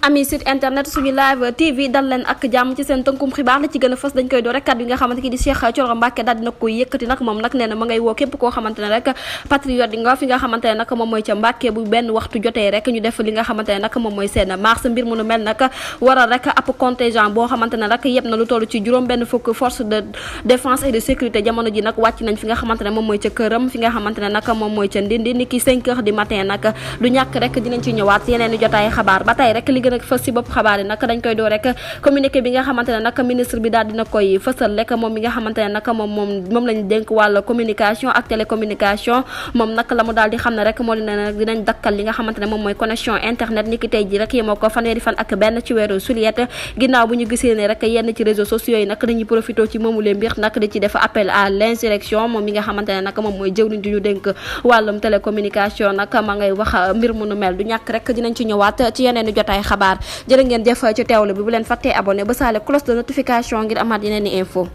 ami site internet suñu live tv dal leen ak jàmm ci seen tënkum xibaar la ci gën a fës dañ koy door rek kàddu yi nga xamante ki di Cheikh Thioro Mbacké daal dina koy yëkkati nag moom nag nee na ma ngay woo képp koo xamante ne rek patriote yi nga fi nga xamante ne nag moom mooy ca Mbacké bu benn waxtu jotee rek ñu def li nga xamante ne nag moom mooy seen mars mbir mu nu mel nag waral rek ab contingent boo xamante ne rek yëpp na lu toll ci juróom benn fukk force de défense et de sécurité jamono ji nag wàcc nañ fi nga xamante ne moom mooy ca këram fi nga xamante ne nag moom mooy ca Ndindi ni ki 5 heures du matin nag du ñàkk rek dinañ ci ñëwaat yeneen i jotaay xabaar ba tey rek li gën a fës ci bopp xabaar yi nag dañ koy doo rek communiqué bi nga xamante ne nag ministre bi daal dina koy fësal rek moom mi nga xamante ne nag moom lañ dénk wàllu communication ak télécommunication moom nag la mu daal di xam ne rek moo dina nag dinañ dakkal li nga xamante ne moom mooy connexion internet ni ki tey ji rek yemoo ko fanweeri fan ak benn ci weeru juillet ginnaaw bu ñu gisee ne rek yenn ci réseaux sociaux yi nag dañuy profité ci moomulee mbir nag di ci def appel à l'insurrection moom mi nga xamante ne nag moom mooy jëwriñ di ñu dénk wàllum télécommunication nag ma ngay wax mbir mu nu mel du ñàkk rek dinañ ci ñëwaat ci yeneen i jotaay xabaar jërë ngeen jëf ci teewlu bi bu leen fàttee abonné ba saale cloche de notification ngir amaat yeneen i info